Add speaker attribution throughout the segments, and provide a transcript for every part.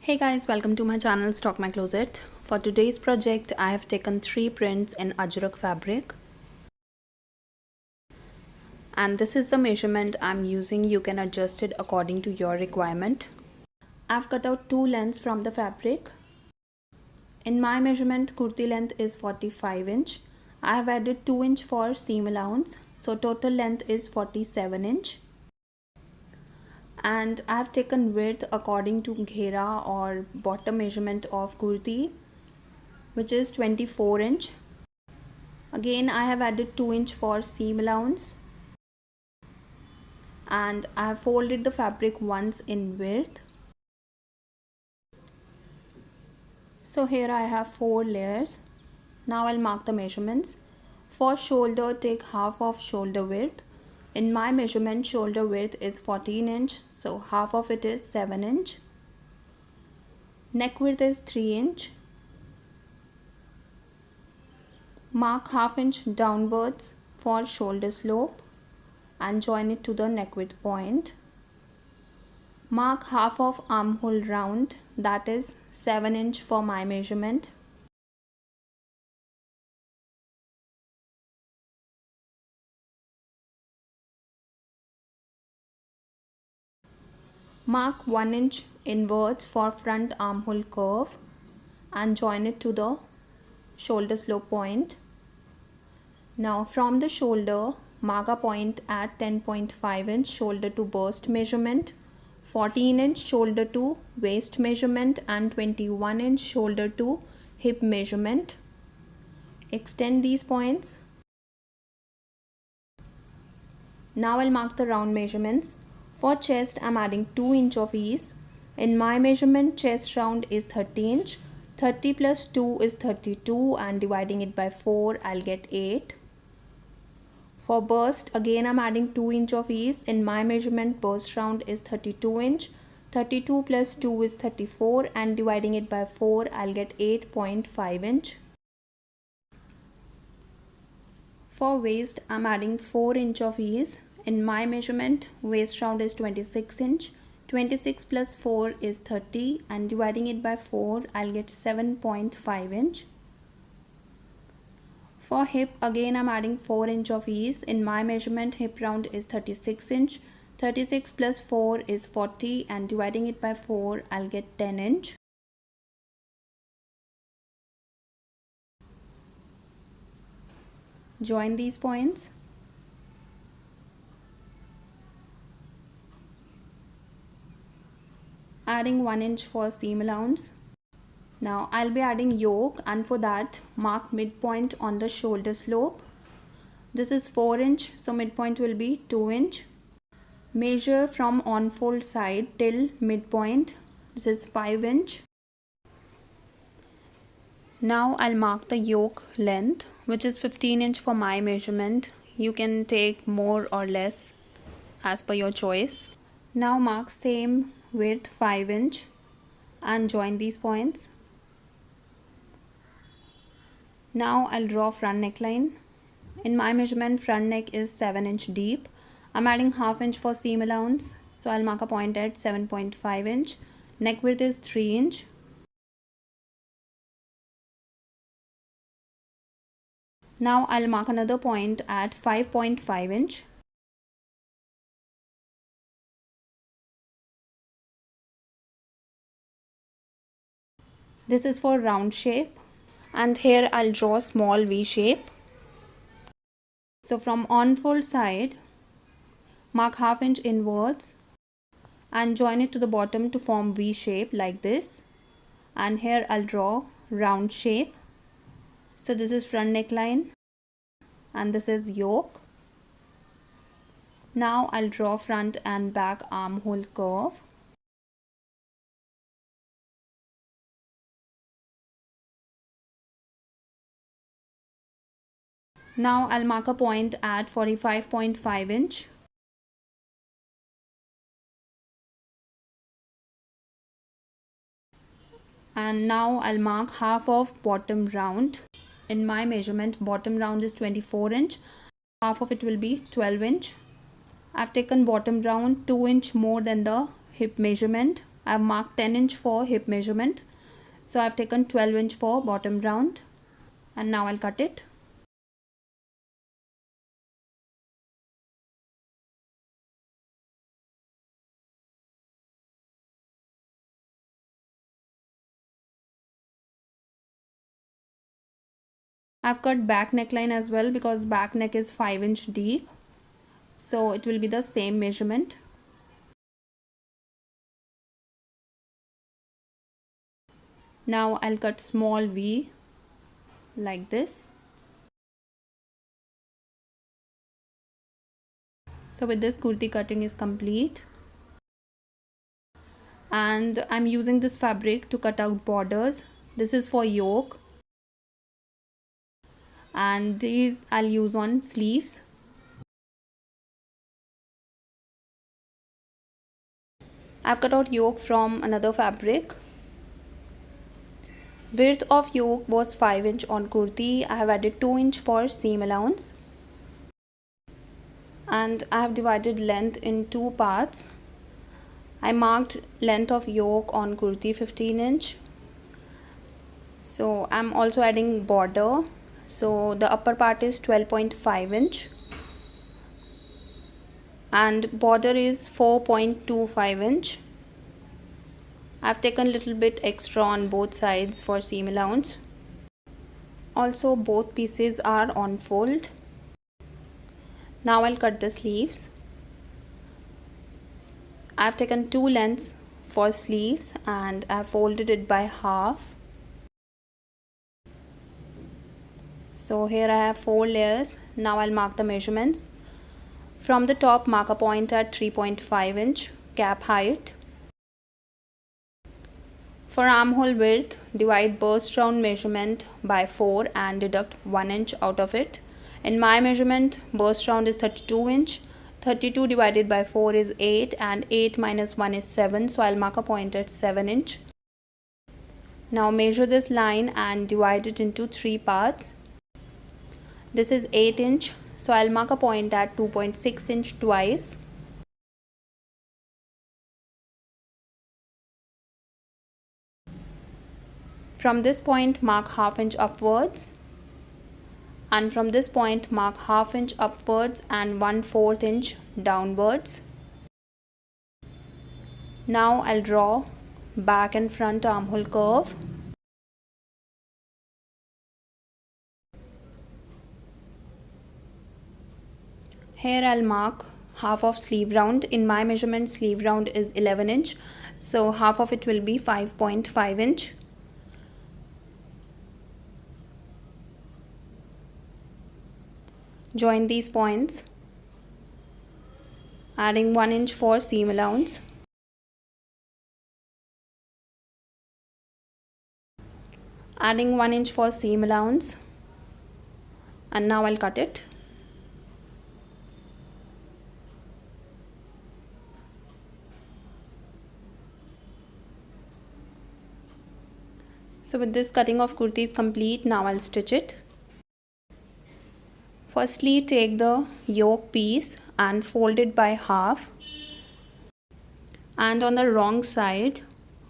Speaker 1: Hey guys, welcome to my channel Stock My Closet. For today's project, I have taken 3 prints in Ajrakh fabric. And this is the measurement I'm using. You can adjust it according to your requirement. I've cut out 2 lengths from the fabric. In my measurement, kurti length is 45 inch. I have added 2 inch for seam allowance. So total length is 47 inch. And I have taken width according to ghera or bottom measurement of kurti, which is 24 inch. Again, I have added 2 inch for seam allowance, and I have folded the fabric once in width. So here I have 4 layers. Now I'll mark the measurements. For shoulder, take half of shoulder width. In my measurement, shoulder width is 14 inch, so half of it is 7 inch. Neck width is 3 inch. Mark half inch downwards for shoulder slope and join it to the neck width point. Mark half of armhole round, that is 7 inch for my measurement. Mark 1 inch inwards for front armhole curve and join it to the shoulder slope point. Now from the shoulder, mark a point at 10.5 inch shoulder to bust measurement, 14 inch shoulder to waist measurement and 21 inch shoulder to hip measurement. Extend these points. Now I'll mark the round measurements. For chest, I'm adding 2 inch of ease. In my measurement, chest round is 30 inch. 30 plus 2 is 32 and dividing it by 4, I'll get 8. For bust, again I'm adding 2 inch of ease. In my measurement, bust round is 32 inch. 32 plus 2 is 34 and dividing it by 4, I'll get 8.5 inch. For waist, I'm adding 4 inch of ease. In my measurement, waist round is 26 inch. 26 plus 4 is 30 and dividing it by 4, I'll get 7.5 inch. For hip, again I'm adding 4 inch of ease. In my measurement, hip round is 36 inch. 36 plus 4 is 40 and dividing it by 4, I'll get 10 inch. Join these points. Adding 1 inch for seam allowance. Now I'll be adding yoke, and for that mark midpoint on the shoulder slope. This is 4 inch, so midpoint will be 2 inch. Measure from on fold side till midpoint. This is 5 inch. Now I'll mark the yoke length, which is 15 inch for my measurement. You can take more or less as per your choice. Now mark same width 5 inch and join these points. Now I'll draw front neckline. In my measurement, front neck is 7 inch deep. I'm adding half inch for seam allowance, so I'll mark a point at 7.5 inch. Neck width is 3 inch. Now I'll mark another point at 5.5 inch. This is for round shape, and here I'll draw small V shape. So from on fold side, mark half inch inwards and join it to the bottom to form V shape like this. And here I'll draw round shape. So this is front neckline and this is yoke. Now I'll draw front and back armhole curve. Now I'll mark a point at 45.5 inch. And now I'll mark half of bottom round. In my measurement, bottom round is 24 inch. Half of it will be 12 inch. I've taken bottom round 2 inch more than the hip measurement. I've marked 10 inch for hip measurement. So I've taken 12 inch for bottom round, and now I'll cut it. I've cut back neckline as well because back neck is 5 inch deep. So it will be the same measurement. Now I'll cut small V like this. So with this, kurti cutting is complete. And I'm using this fabric to cut out borders. This is for yoke. And these I'll use on sleeves. I've cut out yoke from another fabric. Width of yoke was 5 inch on kurti. I have added 2 inch for seam allowance. And I have divided length in two parts. I marked length of yoke on kurti 15 inch. So I'm also adding border. So the upper part is 12.5 inch. And border is 4.25 inch. I've taken a little bit extra on both sides for seam allowance. Also both pieces are on fold. Now I'll cut the sleeves. I've taken two lengths for sleeves and I've folded it by half. So here I have 4 layers. Now I'll mark the measurements. From the top, mark a point at 3.5 inch cap height. For armhole width, divide burst round measurement by 4 and deduct 1 inch out of it. In my measurement, burst round is 32 inch. 32 divided by 4 is 8 and 8 minus 1 is 7. So I'll mark a point at 7 inch. Now measure this line and divide it into 3 parts. This is 8 inch. So I'll mark a point at 2.6 inch twice. From this point, mark half inch upwards. And from this point, mark half inch upwards and 1/4 inch downwards. Now I'll draw back and front armhole curve. Here I'll mark half of sleeve round. In my measurement, sleeve round is 11 inch. So half of it will be 5.5 inch. Join these points, adding 1 inch for seam allowance. Adding 1 inch for seam allowance. And now I'll cut it. So with this, cutting of kurti is complete. Now I'll stitch it. Firstly, take the yoke piece and fold it by half. And on the wrong side,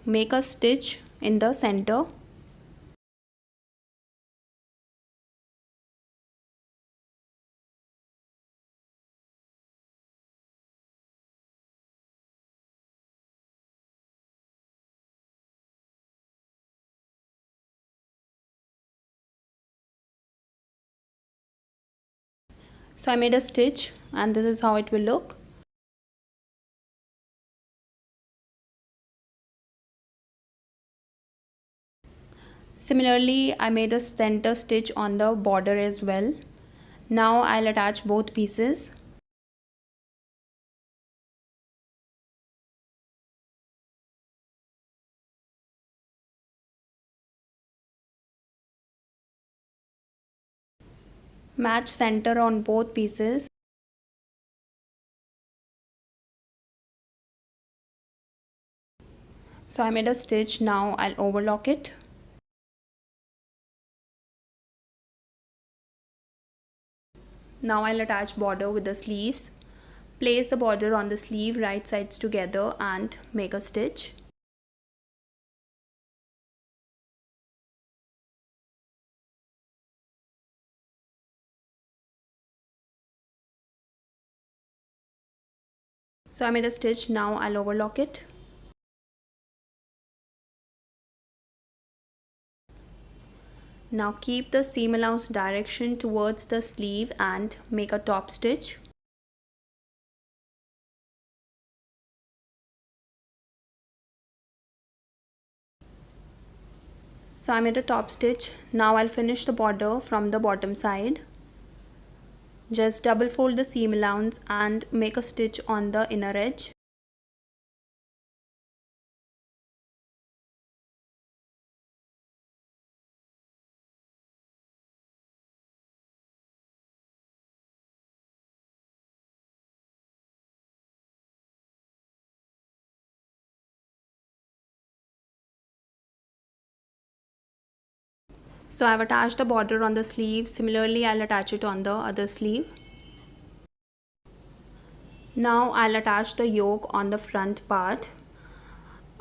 Speaker 1: make a stitch in the center. So I made a stitch and this is how it will look. Similarly, I made a center stitch on the border as well. Now I'll attach both pieces. Match center on both pieces. So I made a stitch. Now I'll overlock it. Now I'll attach border with the sleeves. Place the border on the sleeve, right sides together and make a stitch. So I made a stitch. Now I'll overlock it. Now keep the seam allowance direction towards the sleeve and make a top stitch. So I made a top stitch. Now I'll finish the border from the bottom side. Just double fold the seam allowance and make a stitch on the inner edge. So I've attached the border on the sleeve. Similarly, I'll attach it on the other sleeve. Now I'll attach the yoke on the front part.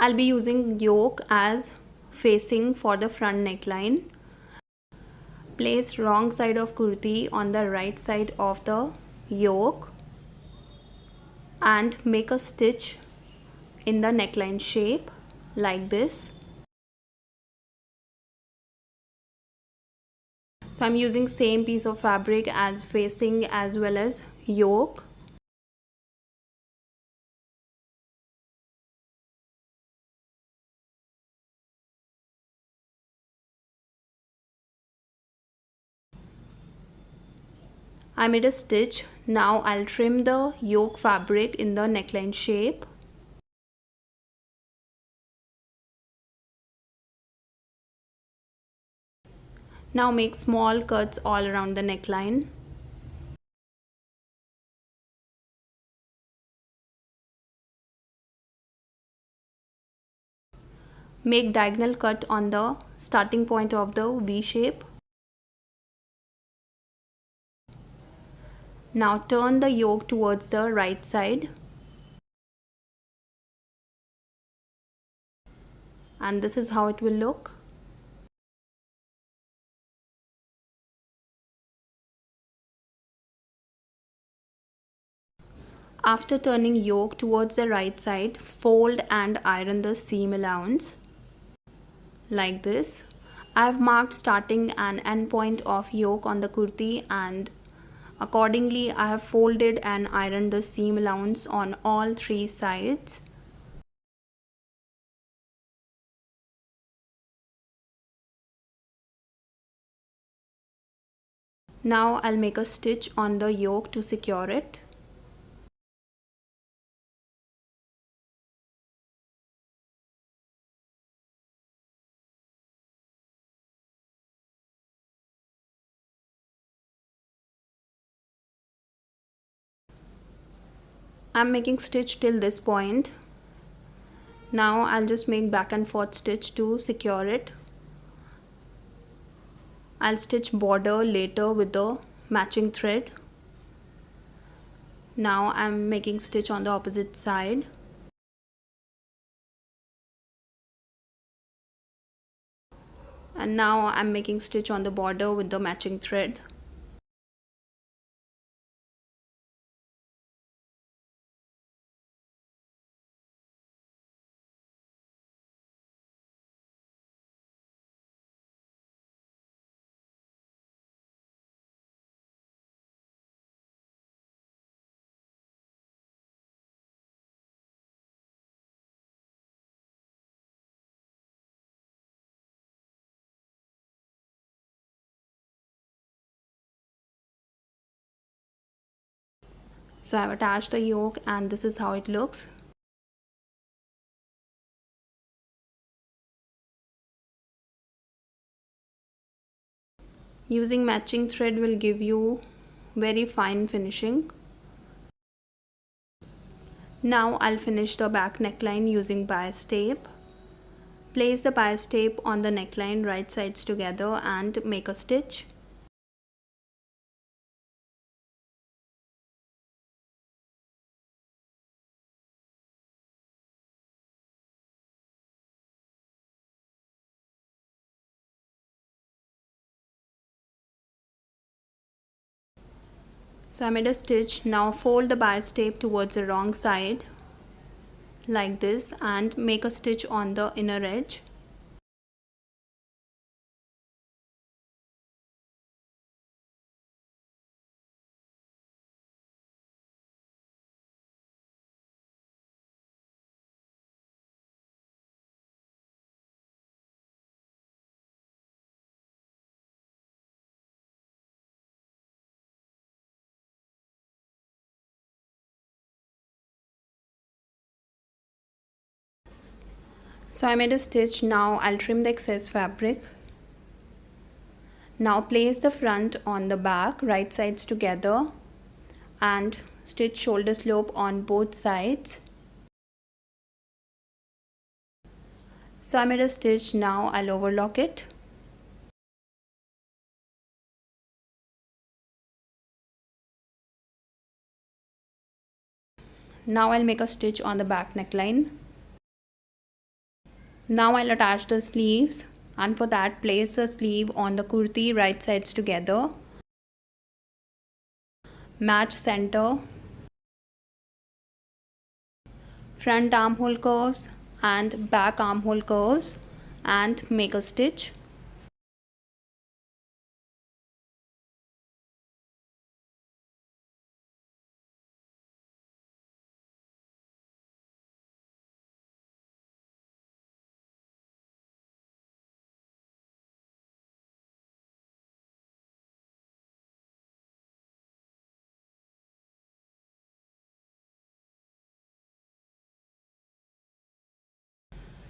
Speaker 1: I'll be using yoke as facing for the front neckline. Place wrong side of kurti on the right side of the yoke and make a stitch in the neckline shape like this. So I'm using same piece of fabric as facing as well as yoke. I made a stitch. Now I'll trim the yoke fabric in the neckline shape. Now make small cuts all around the neckline. Make diagonal cut on the starting point of the V shape. Now turn the yoke towards the right side. And this is how it will look. After turning yoke towards the right side, fold and iron the seam allowance like this. I have marked starting and end point of yoke on the kurti, and accordingly I have folded and ironed the seam allowance on all three sides. Now I'll make a stitch on the yoke to secure it. I'm making stitch till this point. Now I'll just make back and forth stitch to secure it. I'll stitch border later with the matching thread. Now I'm making stitch on the opposite side. And now I'm making stitch on the border with the matching thread. So I've attached the yoke and this is how it looks. Using matching thread will give you very fine finishing. Now I'll finish the back neckline using bias tape. Place the bias tape on the neckline right sides together and make a stitch. So I made a stitch. Now fold the bias tape towards the wrong side like this and make a stitch on the inner edge. So I made a stitch. Now I'll trim the excess fabric. Now place the front on the back, right sides together, and stitch shoulder slope on both sides. So I made a stitch. Now I'll overlock it. Now I'll make a stitch on the back neckline. Now I'll attach the sleeves, and for that place the sleeve on the kurti, right sides together. Match center, front armhole curves and back armhole curves, and make a stitch.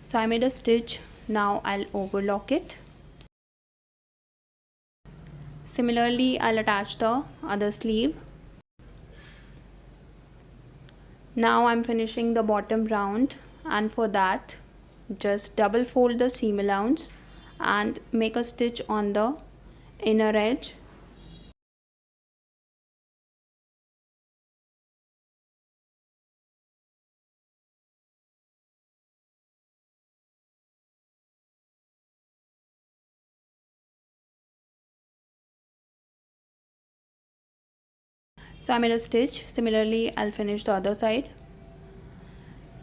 Speaker 1: So I made a stitch. Now I'll overlock it. Similarly, I'll attach the other sleeve. Now I'm finishing the bottom round, and for that just double fold the seam allowance and make a stitch on the inner edge. So I made a stitch. Similarly, I'll finish the other side.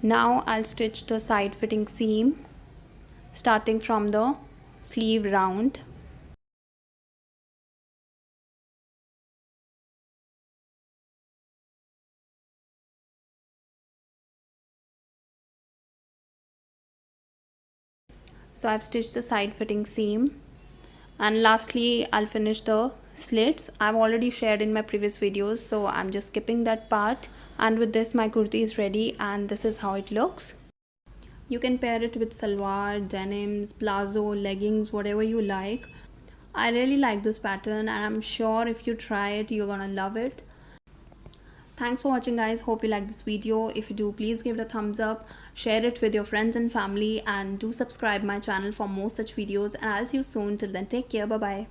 Speaker 1: Now I'll stitch the side fitting seam starting from the sleeve round. So I've stitched the side fitting seam, and lastly I'll finish the slits. I've already shared in my previous videos, so I'm just skipping that part. And with this my kurti is ready, and this is how it looks. You can pair it with salwar, denims, palazzo, leggings, whatever you like. I really like this pattern, and I'm sure if you try it you're gonna love it. Thanks for watching guys. Hope you like this video. If you do, please give it a thumbs up, share it with your friends and family, and do subscribe my channel for more such videos, and I'll see you soon. Till then, take care. Bye bye.